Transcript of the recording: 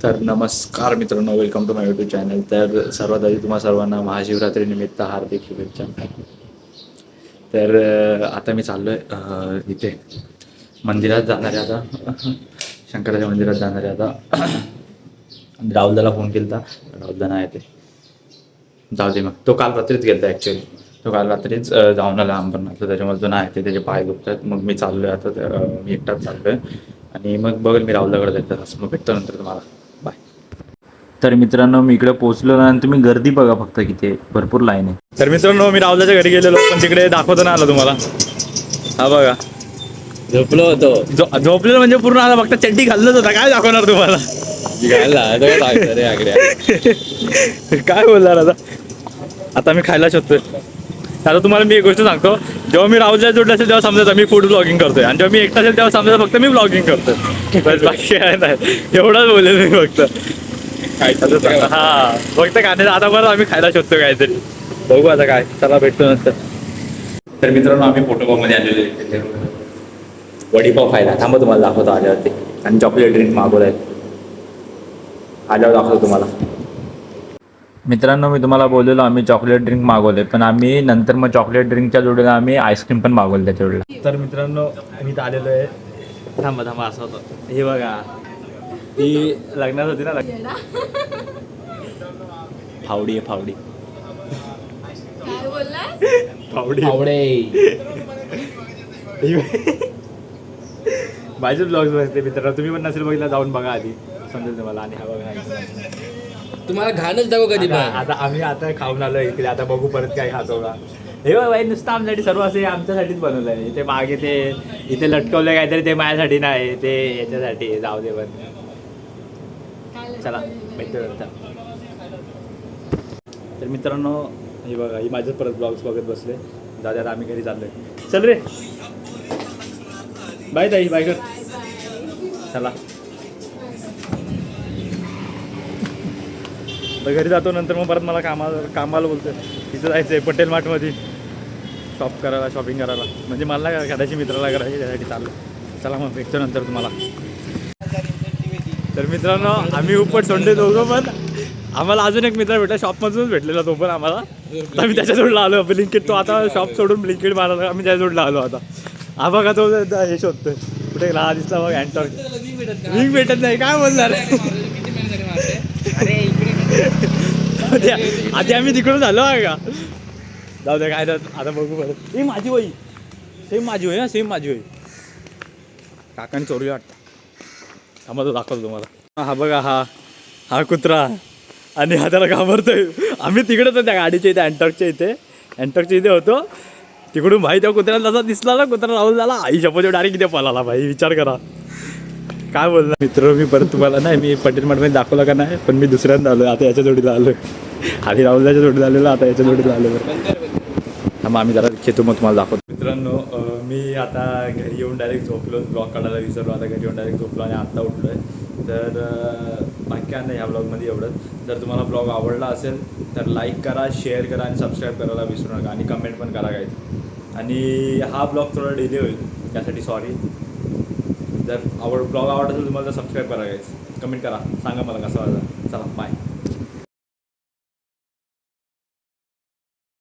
तर नमस्कार मित्रांनो, welcome to my YouTube channel. तर सर्वात आधी तुम्हा सर्वांना महाशिवरात्रीनिमित्त हार्दिक शुभेच्छा. तर आता मी चाललो आहे इथे मंदिरात जाणार आहे आता. शंकराच्या मंदिरात जाणार आहे आता. राहुलदाला फोन केला होता, राहुलदा नाही येते. जाऊ दे मग, तो काल रात्रीच गेला ॲक्च्युली. तो काल रात्रीच जाऊन आला अंबरनाथला, त्याच्यामुळे तो नाही येते, त्याचे पाय दुखतात. मग मी चाललो आहे आता, मी एकटाच चाललो आहे. आणि मग बघेल मी राहुलदाकडे जायचं असं. मग भेटतो नंतर तुम्हाला. बाय. तर मित्रांनो, मी इकडे पोहोचलो ना, आणि तुम्ही गर्दी बघा फक्त किती भरपूर लाईन आहे. तर मित्रांनो, मी राहुलदाच्या घरी गेलेलो, पण तिकडे दाखवतो ना आलं तुम्हाला. हा बघा, झोपलो होतो. झोपलेलं म्हणजे पूर्ण आला, फक्त चड्डी घाललंच होता. काय दाखवणार तुम्हाला. काय बोलणार आता. आता मी खायला शोधतोय. आता तुम्हाला मी एक गोष्ट सांगतो, जेव्हा मी राहुलला जोडलं असेल तेव्हा समजायचं मी फूड ब्लॉगिंग करतोय, आणि जेव्हा मी एकटा असेल तेव्हा समजायचं फक्त मी ब्लॉगिंग करतोय. बस बाकी काय नाही, एवढंच बोलेल मी फक्त. हा फक्त खाण्याचं. आता बरं आम्ही खायला शोधतो काहीतरी, बघू आता काय. चला भेटतो नंतर. तर मित्रांनो, आम्ही फोटोकॉमध्ये आलेलो वडीपाव खायला. थांबा तुम्हाला दाखवतो आल्यावरती. आणि चॉकलेट ड्रिंक मागवलं आहे, आल्यावर दाखवतो तुम्हाला. मित्रांनो, मी तुम्हाला बोललेलो आम्ही चॉकलेट ड्रिंक मागवले, पण आम्ही नंतर मग चॉकलेट ड्रिंकच्या जोडीला आम्ही आईस्क्रीम पण मागवलं त्या जोडीला. तर मित्रांनो, मी तर आलेलो आहे. थांबा थांबा, असं होतं. हे बघा, ती लग्नात होती ना, फावडी आहे फावडी. फावडी माझे ब्लॉग्स बघते मित्रांनो, तुम्ही पण नसेल बघितला जाऊन बघा आधी, समजेल तुम्हाला. आणि हा बघा, तुम्हाला घाणच दाखव कधी पण. आता आम्ही आता खाऊन आलो इकडे, आता बघू परत काय खातो का. हे बाई, नुसतं आमच्यासाठी सर्व असे आमच्यासाठीच बनवलं आहे. इथे मागे ते इथे लटकवलं काहीतरी, ते माझ्यासाठी नाही, ते याच्यासाठी. जाऊ दे पण. चला भेटतो नंतर. तर मित्रांनो, हे बघा, ही माझेच परत ब्लॉग्स बघत बसले. दादा आम्ही घरी चाललोय. चल रे, बाय ताई, बाय कर. चला घरी जातो. नंतर मग परत मला कामाला बोलतोय. तिथं जायचं आहे पटेल मार्टमध्ये शॉपिंग करायला. म्हणजे मला करायची, मित्राला करायची, त्यासाठी चाललं. चला मग भेटतो नंतर तुम्हाला. तर मित्रांनो, आम्ही उपट सोडले दोघं, पण आम्हाला अजून एक मित्र भेटला शॉपमधूनच भेटलेला तो पण आम्हाला. आता मी त्याच्या जोडला आलो. ब्लिंकिट, तो आता शॉप सोडून ब्लिंकिट मारायला आम्ही त्याच्या जोडला आलो आता. हा बघा, तो हे शोधतोय कुठे हा दिसला बघ, अँटॉर्क. विंग भेटत नाही, काय बोलणार. आधी आम्ही तिकडून झालो आहे का. जाऊ द्या, काय आता बघू परत. ही माझी वही, सेम माझी वही. सेम माझी वही. काकाने चोरली वाटतं. आम्हाला दाखवतो तुम्हाला. हा बघा, हा कुत्रा, आणि हा त्याला घाबरतोय. आम्ही तिकडे होतो त्या गाडीच्या इथे, अँटॉर्कच्या इथे होतो. तिकडून भाई त्या कुत्र्याला तसा दिसला ना, कुत्रा राहुल झाला. आई शपथ, डायरेक्ट इथे पळाला भाई. विचार करा काय बोलला. मित्र, मी परत तुम्हाला नाही, मी पटेल मार्टमध्ये दाखवलं का नाही, पण मी दुसऱ्यांदा आलो. आता याच्या जोडीला आलो. आधी राहुलच्या जोडीला आलेलो, आता याच्या जोडीला आलो. मग आम्ही जरा खेतो, मग तुम्हाला दाखवतो. मित्रांनो, मी आता घरी येऊन डायरेक्ट झोपलो. ब्लॉग काढायला विसरलो. आता घरी येऊन डायरेक्ट झोपलो आणि आत्ता उठलो आहे. तर बाकी काय नाही ह्या ब्लॉगमध्ये एवढंच. जर तुम्हाला ब्लॉग आवडला असेल तर लाईक करा, शेअर करा, आणि सबस्क्राईब करायला विसरू नका. आणि कमेंट पण करा काय. आणि हा ब्लॉग थोडा डिले होईल, त्यासाठी सॉरी. जर ब्लॉग आवडत असेल तुम्हाला तर सबस्क्राईब करा गाईज, कमेंट करा, सांगा मला कसा वाटला. चला बाय.